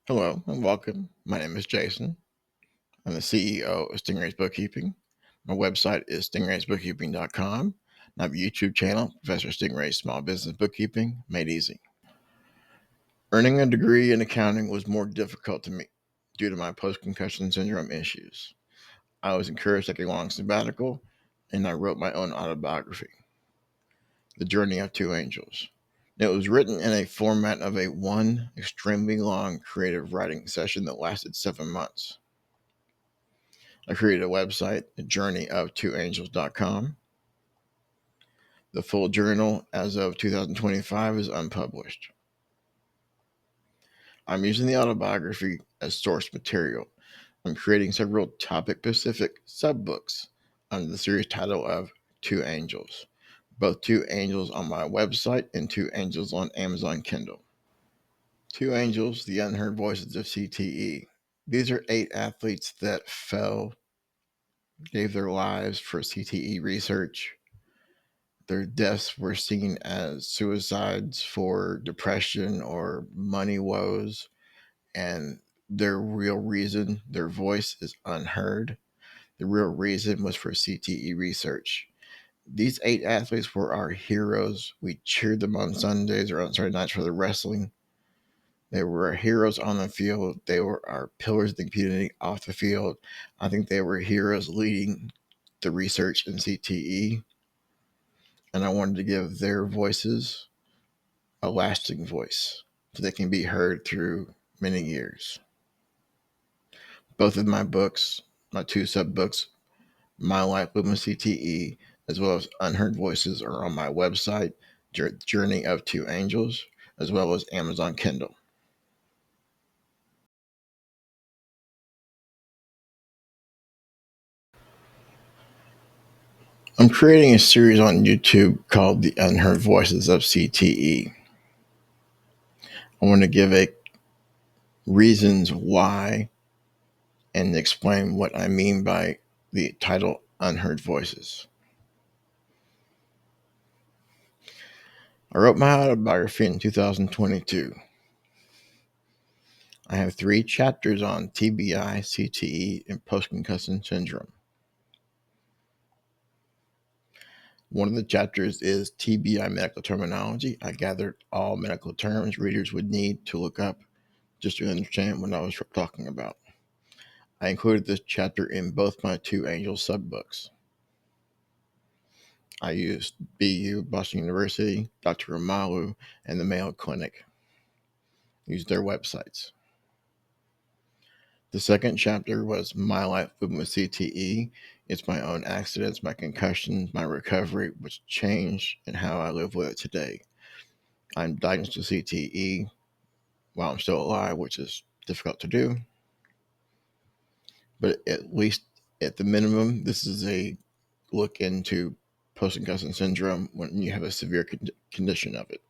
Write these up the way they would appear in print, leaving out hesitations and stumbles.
Hello and welcome. My name is Jason. I'm the CEO of Stingray's Bookkeeping. My website is stingraysbookkeeping.com. I have a YouTube channel, Professor Stingray's Small Business Bookkeeping Made Easy. Earning a degree in accounting was more difficult to me due to my post-concussion syndrome issues. I was encouraged to take a long sabbatical, and I wrote my own autobiography, The Journey of Two Angels. It was written in a format of one extremely long creative writing session that lasted 7 months. I created a website, journeyoftwoangels.com. The full journal as of 2025 is unpublished. I'm using the autobiography as source material. I'm creating several topic-specific sub-books under the series title of Two Angels. Both Two Angels on my website and Two Angels on Amazon Kindle. Two Angels, the Unheard Voices of CTE. These are 8 athletes that gave their lives for CTE research. Their deaths were seen as suicides for depression or money woes, and their real reason, their voice is unheard. The real reason was for CTE research. These 8 athletes were our heroes. We cheered them on Sundays or on Saturday nights for the wrestling. They were our heroes on the field. They were our pillars of the community off the field. I think they were heroes leading the research in CTE. And I wanted to give their voices a lasting voice so they can be heard through many years. Both of my books, my 2 sub-books, My Life Living CTE, as well as Unheard Voices, are on my website, Journey of Two Angels, as well as Amazon Kindle. I'm creating a series on YouTube called The Unheard Voices of CTE. I want to give reasons why and explain what I mean by the title Unheard Voices. I wrote my autobiography in 2022. I have 3 chapters on TBI, CTE, and post-concussion syndrome. One of the chapters is TBI medical terminology. I gathered all medical terms readers would need to look up just to understand what I was talking about. I included this chapter in both my Two Angels sub-books. I used BU, Boston University, Dr. Amalu, and the Mayo Clinic. Used their websites. The second chapter was My Life Living with CTE. It's my own accidents, my concussions, my recovery, which changed, and how I live with it today. I'm diagnosed with CTE while I'm still alive, which is difficult to do. But at least at the minimum, this is a look into post-concussion syndrome when you have a severe condition of it.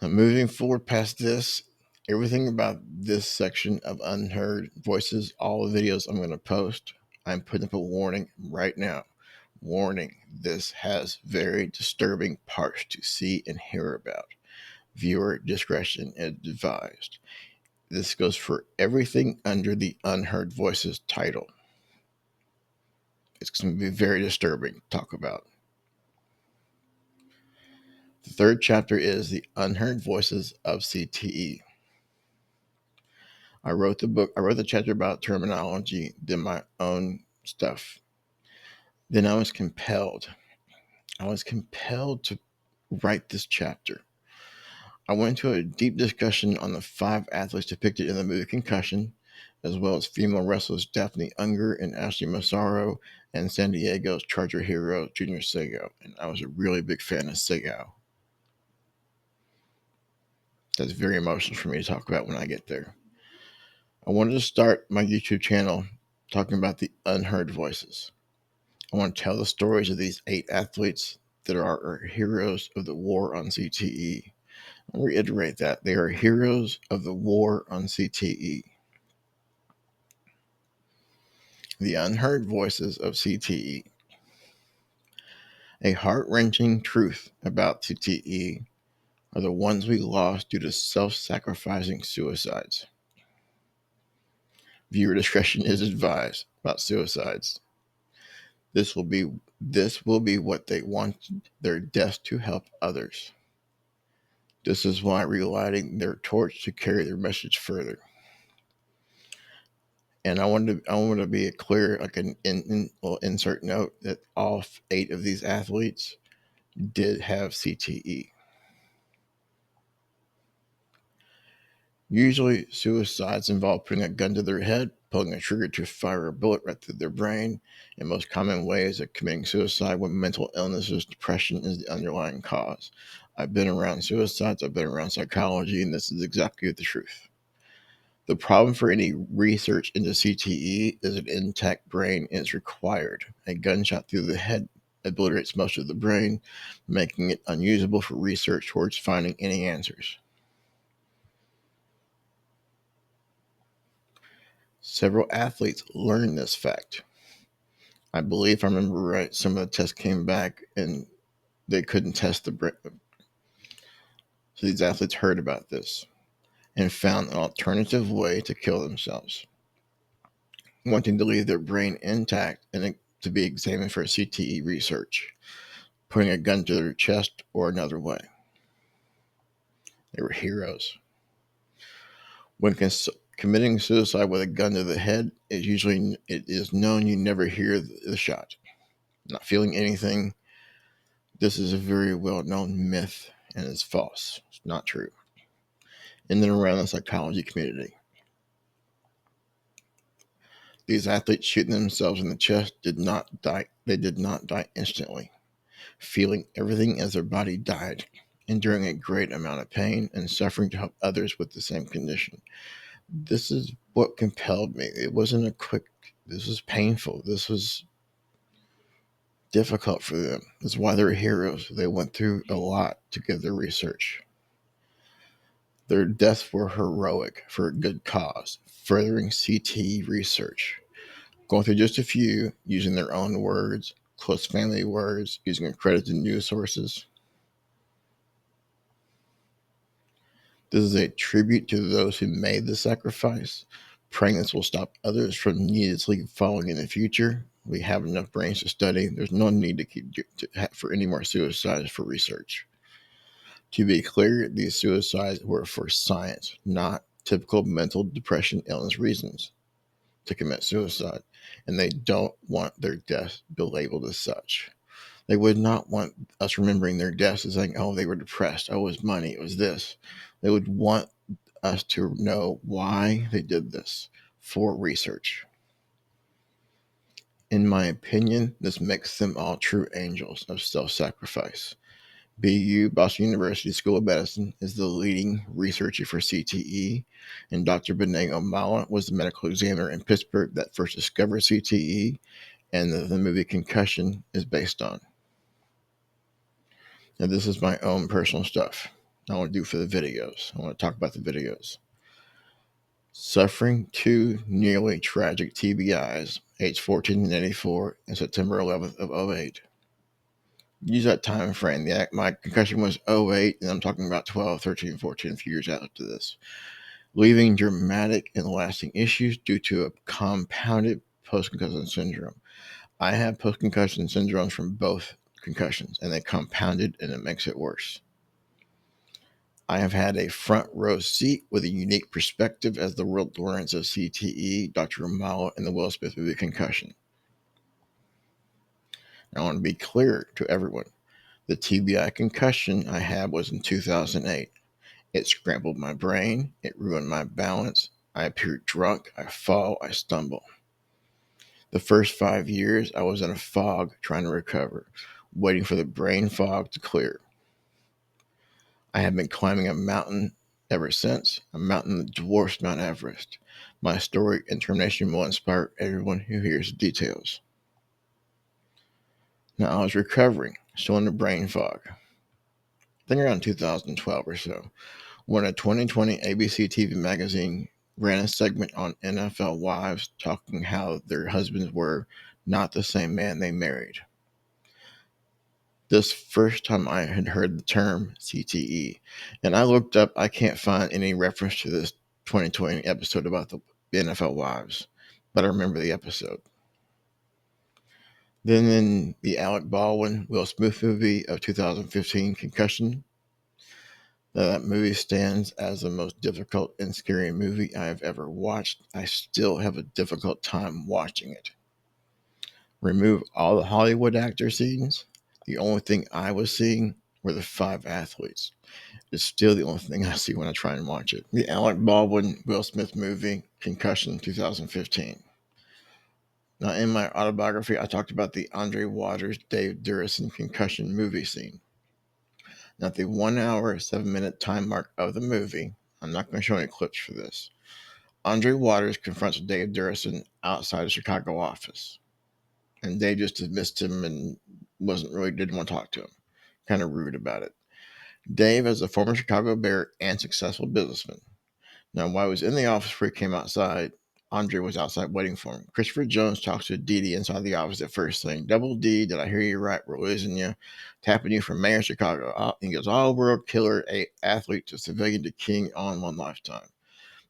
Now, moving forward past this, everything about this section of Unheard Voices, all the videos I'm going to post, I'm putting up a warning right now. Warning, this has very disturbing parts to see and hear about. Viewer discretion is advised. This goes for everything under the Unheard Voices title. It's going to be very disturbing to talk about. The third chapter is the Unheard Voices of CTE. I wrote the chapter about terminology, then my own stuff. Then I was compelled to write this chapter. I went into a deep discussion on the 5 athletes depicted in the movie Concussion, as well as female wrestlers Daphne Unger and Ashley Massaro, and San Diego's Charger hero Junior Seau. And I was a really big fan of Seau. That's very emotional for me to talk about when I get there. I wanted to start my YouTube channel talking about the unheard voices. I want to tell the stories of these 8 athletes that are our heroes of the war on CTE. I'll reiterate that. They are heroes of the war on CTE. The Unheard Voices of CTE. A heart-wrenching truth about CTE are the ones we lost due to self-sacrificing suicides. Viewer discretion is advised about suicides. This will be what they want their deaths to help others. This is why relighting their torch to carry their message further. And I want to be clear, like an insert note that all 8 of these athletes did have CTE. Usually, suicides involve putting a gun to their head, pulling a trigger to fire a bullet right through their brain. And most common ways of committing suicide when mental illnesses, depression is the underlying cause. I've been around suicides, I've been around psychology, and this is exactly the truth. The problem for any research into CTE is an intact brain is required. A gunshot through the head obliterates most of the brain, making it unusable for research towards finding any answers. Several athletes learned this fact. I believe, if I remember right, some of the tests came back and they couldn't test the brain. So these athletes heard about this and found an alternative way to kill themselves, wanting to leave their brain intact and to be examined for CTE research, putting a gun to their chest or another way. They were heroes. When committing suicide with a gun to the head, it is known you never hear the shot. Not feeling anything. This is a very well-known myth and it's false. It's not true. In and around the psychology community, these athletes shooting themselves in the chest did not die. They did not die instantly, feeling everything as their body died, enduring a great amount of pain and suffering to help others with the same condition. This is what compelled me. It wasn't a quick, this was painful. This was difficult for them. That's why they're heroes. They went through a lot to get their research. Their deaths were heroic for a good cause, furthering CTE research. Going through just a few, using their own words, close family words, using accredited news sources. This is a tribute to those who made the sacrifice, praying this will stop others from needlessly falling in the future. We have enough brains to study. There's no need for any more suicides for research. To be clear, these suicides were for science, not typical mental depression illness reasons to commit suicide, and they don't want their deaths be labeled as such. They would not want us remembering their deaths as saying, oh, they were depressed, oh, it was money, it was this. They would want us to know why they did this for research. In my opinion, this makes them all true angels of self-sacrifice. BU, Boston University School of Medicine, is the leading researcher for CTE, and Dr. Benet Omala was the medical examiner in Pittsburgh that first discovered CTE, and the movie Concussion is based on. Now, this is my own personal stuff I want to do for the videos. I want to talk about the videos. Suffering 2 nearly tragic TBIs, age 14 and 84, and September 11th of 08. Use that time frame. My concussion was 08, and I'm talking about 12, 13, 14, a few years after this. Leaving dramatic and lasting issues due to a compounded post-concussion syndrome. I have post-concussion syndromes from both concussions, and they compounded, and it makes it worse. I have had a front row seat with a unique perspective as the world learns of CTE, Dr. Omala, and the Will Smith movie Concussion. I want to be clear to everyone. The TBI concussion I had was in 2008. It scrambled my brain. It ruined my balance. I appeared drunk. I fall. I stumble. The first 5 years, I was in a fog trying to recover, waiting for the brain fog to clear. I have been climbing a mountain ever since, a mountain that dwarfs Mount Everest. My story and determination will inspire everyone who hears the details. Now, I was recovering, still in the brain fog. I think around 2012 or so, when a 2020 ABC TV magazine ran a segment on NFL wives talking how their husbands were not the same man they married. This first time I had heard the term CTE, and I looked up, I can't find any reference to this 2020 episode about the NFL wives, but I remember the episode. Then in the Alec Baldwin, Will Smith movie of 2015, Concussion, that movie stands as the most difficult and scary movie I have ever watched. I still have a difficult time watching it. Remove all the Hollywood actor scenes. The only thing I was seeing were the 5 athletes. It's still the only thing I see when I try and watch it. The Alec Baldwin Will Smith movie, Concussion 2015. Now, in my autobiography, I talked about the Andre Waters, Dave Durrison concussion movie scene. Now, at the 1 hour, 7 minute time mark of the movie, I'm not going to show any clips for this. Andre Waters confronts Dave Durrison outside the Chicago office. And Dave just dismissed him and didn't want to talk to him. Kind of rude about it. Dave is a former Chicago Bear and successful businessman. Now, while he was in the office before he came outside, Andre was outside waiting for him. Christopher Jones talks to Dee Dee inside the office at first, saying, "Double D, did I hear you right? We're losing you. Tapping you for mayor of Chicago." He goes, "All world killer, athlete to civilian to king on one lifetime."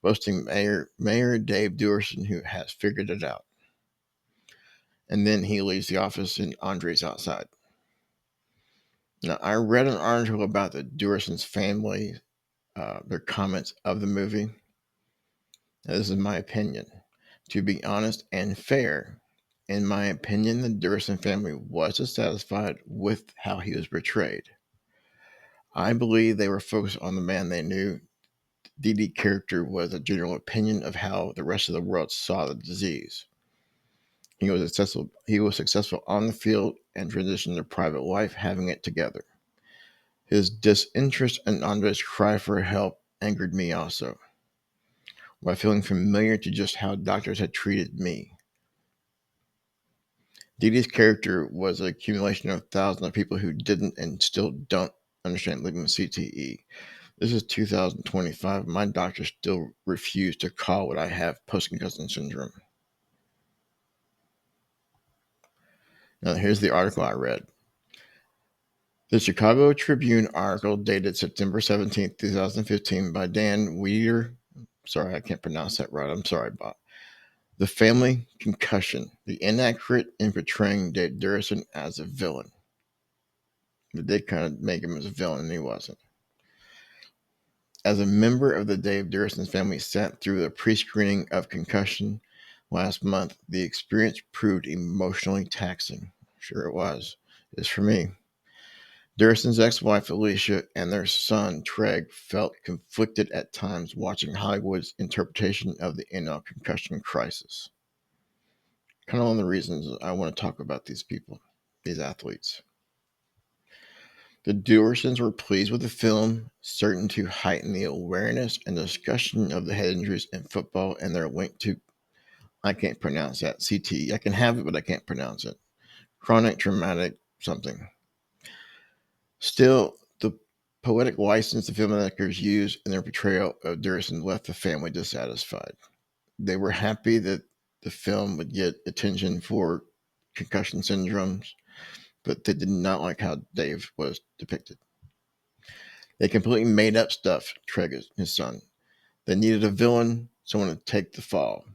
Boasting Mayor Dave Durrison, who has figured it out. And then he leaves the office and Andre's outside. Now, I read an article about the Durrison's family, their comments of the movie. Now, this is my opinion. To be honest and fair, in my opinion, the Durrison family was dissatisfied with how he was portrayed. I believe they were focused on the man they knew. Dee Dee character was a general opinion of how the rest of the world saw the disease. He was successful on the field and transitioned to private life, having it together. His disinterest in Andre's cry for help angered me also, while feeling familiar to just how doctors had treated me. Dee Dee's character was an accumulation of thousands of people who didn't and still don't understand living with CTE. This is 2025. My doctor still refused to call what I have post-concussion syndrome. Now, here's the article I read. The Chicago Tribune article dated September 17th, 2015 by Dan Weeder. Sorry, I can't pronounce that right. I'm sorry, Bob. The Family Concussion, the inaccurate in portraying Dave Durrison as a villain. They did kind of make him as a villain, and he wasn't. As a member of the Dave Durrison's family sat through the pre-screening of Concussion last month, the experience proved emotionally taxing. Sure it was. It's for me. Durrison's ex-wife Alicia and their son Treg felt conflicted at times watching Hollywood's interpretation of the NL concussion crisis. Kind of one of the reasons I want to talk about these people, these athletes. The Durrisons were pleased with the film, certain to heighten the awareness and discussion of the head injuries in football and their link to, I can't pronounce that, CTE. I can have it, but I can't pronounce it. Chronic traumatic something. Still, the poetic license the filmmakers used in their portrayal of Durrison left the family dissatisfied. They were happy that the film would get attention for concussion syndromes, but they did not like how Dave was depicted. They completely made up stuff, Treg, his son. They needed a villain, someone to take the fall.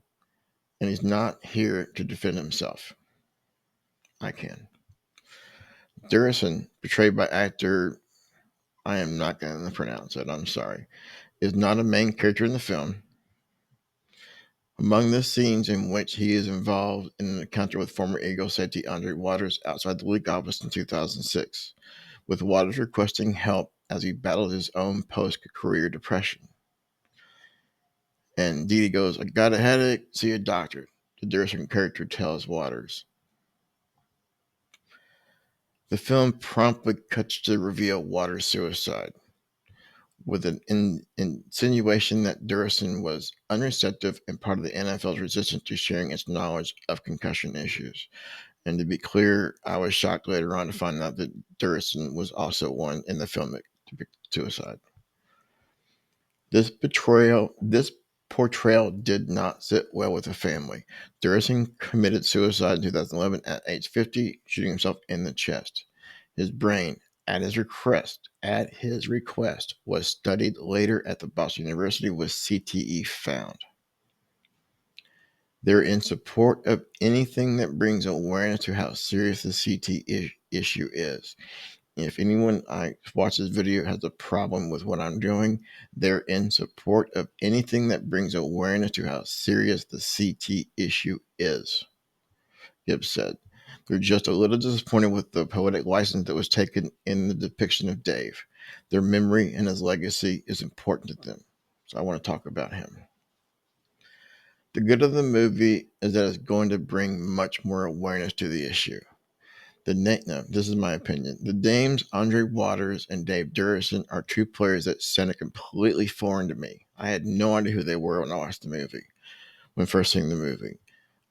And he's not here to defend himself. I can. Durrison, portrayed by actor, I am not going to pronounce it, I'm sorry, is not a main character in the film. Among the scenes in which he is involved in an encounter with former Eagle safety Andre Waters outside the league office in 2006, with Waters requesting help as he battled his own post-career depression. And Dee Dee goes, "I got a headache, see a doctor," the Durrison character tells Waters. The film promptly cuts to reveal Waters' suicide, with an insinuation that Durrison was unreceptive and part of the NFL's resistance to sharing its knowledge of concussion issues. And to be clear, I was shocked later on to find out that Durrison was also one in the film that depicted suicide. This portrayal did not sit well with the family. Durrison committed suicide in 2011 at age 50, shooting himself in the chest. His brain, at his request, was studied later at the Boston University with CTE found. They're in support of anything that brings awareness to how serious the CTE issue is. If anyone I watch this video has a problem with what I'm doing, they're in support of anything that brings awareness to how serious the CT issue is, Gibbs said. They're just a little disappointed with the poetic license that was taken in the depiction of Dave. Their memory and his legacy is important to them. So I want to talk about him. The good of the movie is that it's going to bring much more awareness to the issue. No, this is my opinion. The Dames, Andre Waters and Dave Durrison, are two players that sounded completely foreign to me. I had no idea who they were when I watched the movie, when first seeing the movie.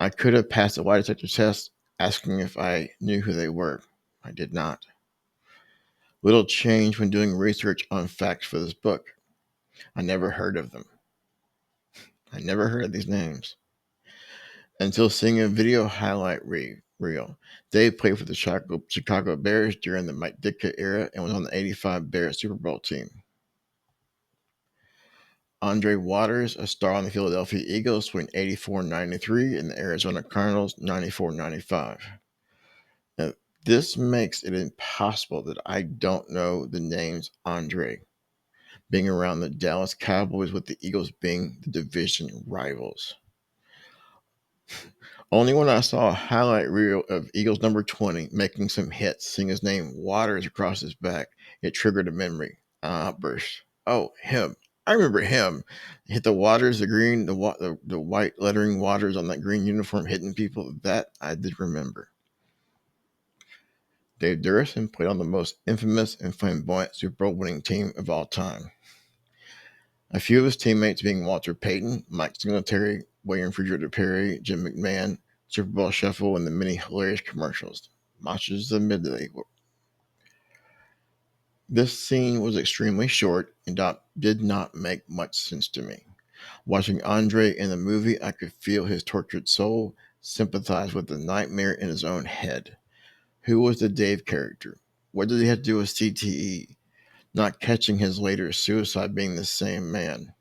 I could have passed a lie detector test asking if I knew who they were. I did not. Little changed when doing research on facts for this book. I never heard of them. I never heard of these names until seeing a video highlight reel. Dave played for the Chicago Bears during the Mike Ditka era and was on the '85 Bears Super Bowl team. Andre Waters, a star on the Philadelphia Eagles between '84-'93 and the Arizona Cardinals '94-'95. Now, this makes it impossible that I don't know the names Andre, being around the Dallas Cowboys with the Eagles being the division rivals. Only when I saw a highlight reel of Eagles number 20 making some hits, seeing his name Waters across his back, it triggered a memory outburst. Oh, him. I remember him. Hit the Waters, the green, the white lettering Waters on that green uniform hitting people. That I did remember. Dave Durrison played on the most infamous and flamboyant Super Bowl winning team of all time. A few of his teammates being Walter Payton, Mike Singletary, William Refrigerator Perry, Jim McMahon, Super Bowl Shuffle, and the many hilarious commercials. Monsters of Midday. This scene was extremely short and did not make much sense to me. Watching Andre in the movie, I could feel his tortured soul, sympathize with the nightmare in his own head. Who was the Dave character? What did he have to do with CTE? Not catching his later suicide being the same man.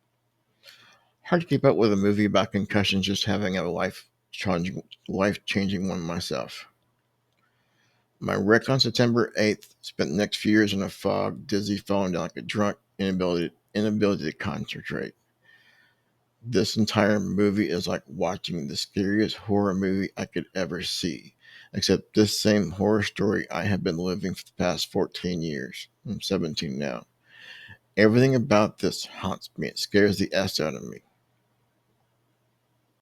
Hard to keep up with a movie about concussions, just having a life-changing one myself. My wreck on September 8th spent the next few years in a fog, dizzy, falling down like a drunk, inability to concentrate. This entire movie is like watching the scariest horror movie I could ever see, except this same horror story I have been living for the past 14 years. I'm 17 now. Everything about this haunts me. It scares the S out of me.